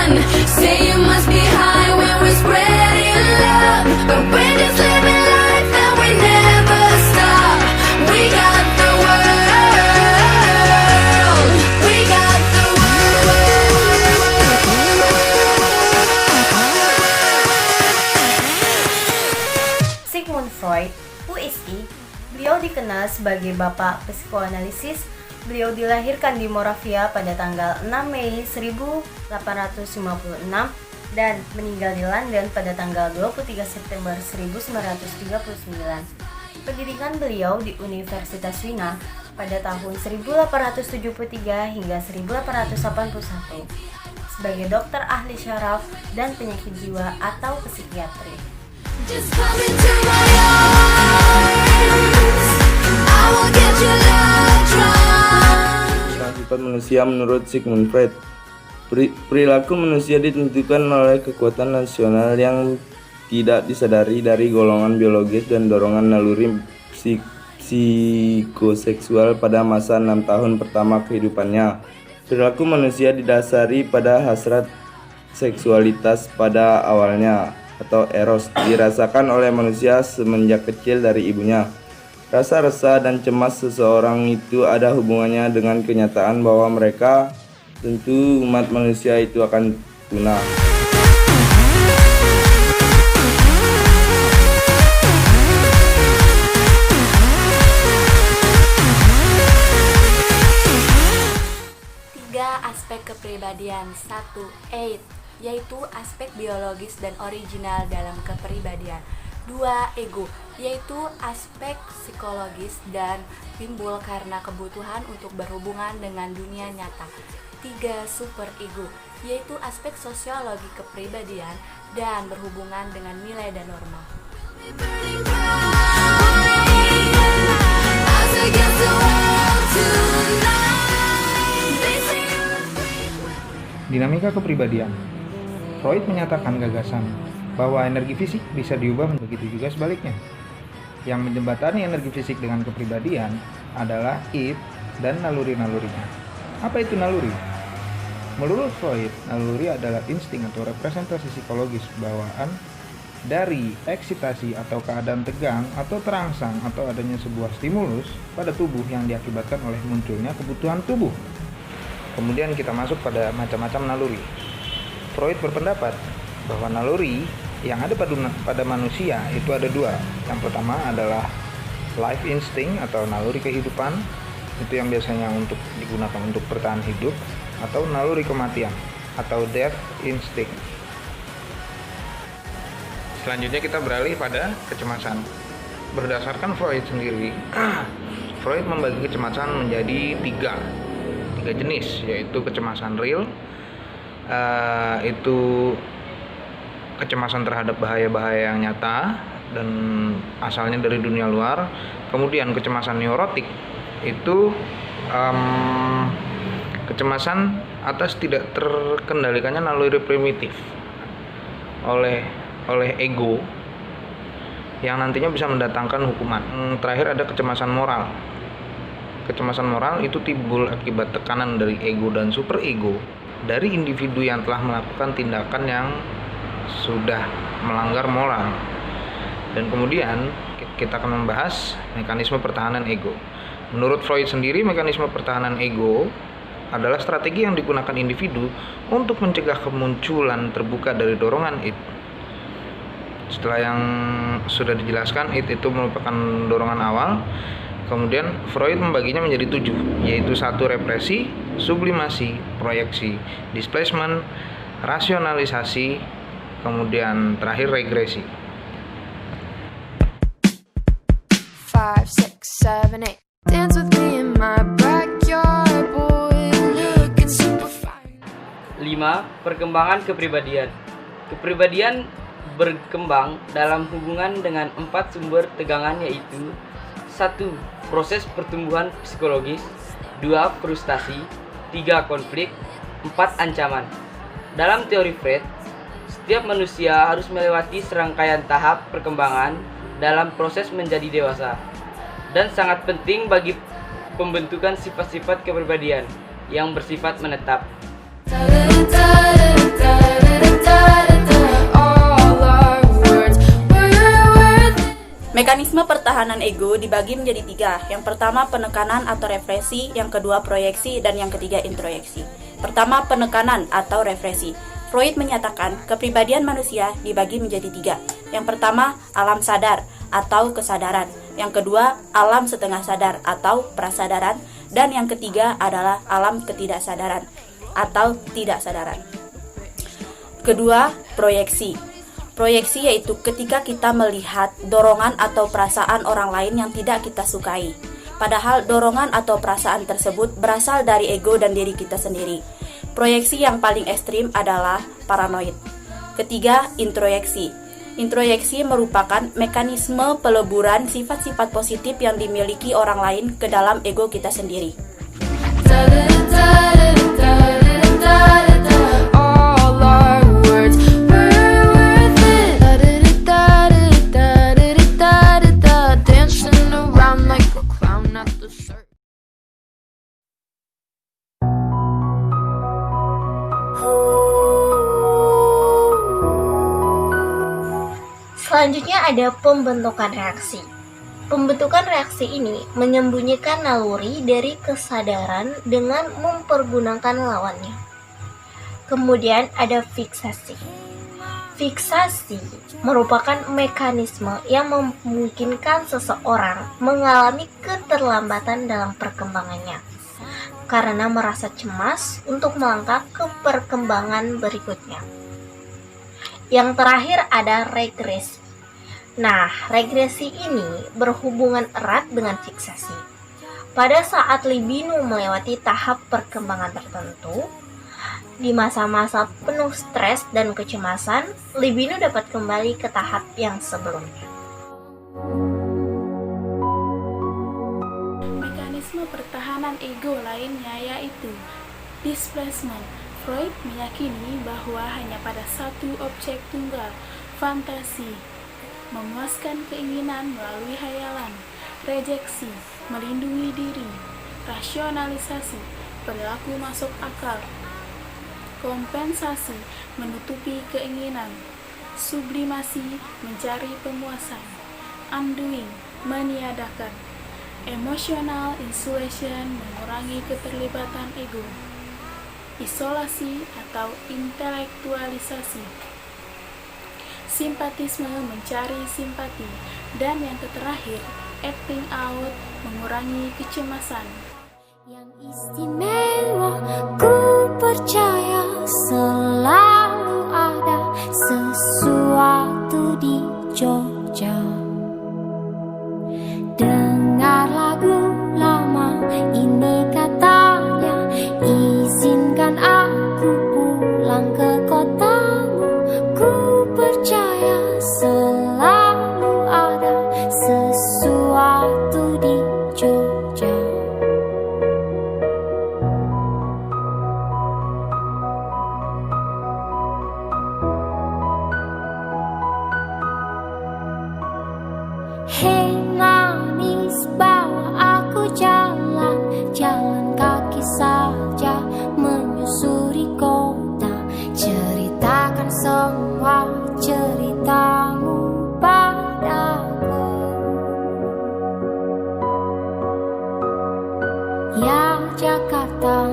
fun. Say you must be high when we're spreading love, but we're just living life and we never stop. We got the world. We got the Sigmund Freud, who is he? Beliau dikenal sebagai bapak psikoanalisis. Beliau dilahirkan di Moravia pada tanggal 6 Mei 1856 dan meninggal di London pada tanggal 23 September 1939. Pendidikan beliau di Universitas Wina pada tahun 1873 hingga 1881 sebagai dokter ahli syaraf dan penyakit jiwa atau psikiatri. Just come into my arms. I will get your love drunk. Sifat manusia menurut Sigmund Freud. Perilaku manusia ditentukan oleh kekuatan nasional yang tidak disadari dari golongan biologis dan dorongan naluri psikoseksual pada masa 6 tahun pertama kehidupannya. Perilaku manusia didasari pada hasrat seksualitas pada awalnya atau eros dirasakan oleh manusia semenjak kecil dari ibunya. Rasa resah dan cemas seseorang itu ada hubungannya dengan kenyataan bahwa mereka, tentu umat manusia itu akan punah. Tiga aspek kepribadian. 1. Age, yaitu aspek biologis dan original dalam kepribadian. 2. Ego, yaitu aspek psikologis dan timbul karena kebutuhan untuk berhubungan dengan dunia nyata. 3. Super ego, yaitu aspek sosiologi kepribadian dan berhubungan dengan nilai dan norma. Dinamika kepribadian. Freud menyatakan gagasan bahwa energi fisik bisa diubah, begitu juga sebaliknya. Yang menjembatani energi fisik dengan kepribadian adalah id dan naluri-nalurinya. Apa itu naluri? Menurut Freud, naluri adalah insting atau representasi psikologis bawaan dari eksitasi atau keadaan tegang atau terangsang atau adanya sebuah stimulus pada tubuh yang diakibatkan oleh munculnya kebutuhan tubuh. Kemudian kita masuk pada macam-macam naluri. Freud berpendapat bahwa naluri yang ada pada manusia itu ada dua. Yang pertama adalah life instinct atau naluri kehidupan, itu yang biasanya untuk digunakan untuk bertahan hidup, atau naluri kematian atau death instinct. Selanjutnya kita beralih pada kecemasan. Berdasarkan Freud sendiri, Freud membagi kecemasan menjadi tiga jenis, yaitu kecemasan real, itu kecemasan terhadap bahaya-bahaya yang nyata dan asalnya dari dunia luar. Kemudian kecemasan neurotik, itu kecemasan atas tidak terkendalikannya naluri primitif oleh ego yang nantinya bisa mendatangkan hukuman. Terakhir ada kecemasan moral. Kecemasan moral itu timbul akibat tekanan dari ego dan superego dari individu yang telah melakukan tindakan yang sudah melanggar moral. Dan kemudian kita akan membahas mekanisme pertahanan ego. Menurut Freud sendiri, mekanisme pertahanan ego adalah strategi yang digunakan individu untuk mencegah kemunculan terbuka dari dorongan id. Setelah yang sudah dijelaskan, id itu merupakan dorongan awal. Kemudian Freud membaginya menjadi 7, yaitu 1. Represi, sublimasi, proyeksi, displacement, rasionalisasi, kemudian terakhir regresi. 5, 6, 7, 8. Dance with me in my backyard, boy, looking super fine. 5. Perkembangan kepribadian. Kepribadian berkembang dalam hubungan dengan 4 sumber tegangan, yaitu 1. Proses pertumbuhan psikologis. 2. Frustasi. 3. Konflik. 4. Ancaman. Dalam teori Freud, setiap manusia harus melewati serangkaian tahap perkembangan dalam proses menjadi dewasa, dan sangat penting bagi pembentukan sifat-sifat kepribadian yang bersifat menetap. Da, da, da, da, da. Mekanisme pertahanan ego dibagi menjadi 3. Yang pertama penekanan atau represi, yang kedua proyeksi, dan yang ketiga introyeksi. Pertama penekanan atau represi. Freud menyatakan kepribadian manusia dibagi menjadi 3. Yang pertama alam sadar atau kesadaran, yang kedua alam setengah sadar atau prasadaran, dan yang ketiga adalah alam ketidaksadaran atau tidak sadaran. Kedua, proyeksi. Proyeksi yaitu ketika kita melihat dorongan atau perasaan orang lain yang tidak kita sukai. Padahal dorongan atau perasaan tersebut berasal dari ego dan diri kita sendiri. Proyeksi yang paling ekstrim adalah paranoid. Ketiga, introyeksi. Introyeksi merupakan mekanisme peleburan sifat-sifat positif yang dimiliki orang lain ke dalam ego kita sendiri. All our words were worth it. Dancing around like a clown at the circus. Selanjutnya ada pembentukan reaksi. Pembentukan reaksi ini menyembunyikan naluri dari kesadaran dengan mempergunakan lawannya. Kemudian ada fiksasi. Fiksasi merupakan mekanisme yang memungkinkan seseorang mengalami keterlambatan dalam perkembangannya karena merasa cemas untuk melangkah ke perkembangan berikutnya. Yang terakhir ada regresi. Nah, regresi ini berhubungan erat dengan fiksasi. Pada saat libido melewati tahap perkembangan tertentu, di masa-masa penuh stres dan kecemasan, libido dapat kembali ke tahap yang sebelumnya. Mekanisme pertahanan ego lainnya yaitu displacement. Freud meyakini bahwa hanya pada satu objek tunggal, fantasi, memuaskan keinginan melalui hayalan, rejeksi, melindungi diri, rasionalisasi, perilaku masuk akal, kompensasi, menutupi keinginan, sublimasi, mencari pemuasan, undoing, meniadakan, emotional insulation, mengurangi keterlibatan ego, isolasi atau intelektualisasi, simpatisme, mencari simpati, dan yang terakhir, acting out, mengurangi kecemasan. Yang istimewa, ku percaya selalu ada sesuatu di Jogja. Dengar lagu lama ini katanya, izinkan aku pulang ke kotamu. Ku percaya selalu ada sesuatu di Jogja. Hey manis, bawa aku jalan kaki saja menyusuri kota. Ceritakan semua ceritamu padaku. Ya Jakarta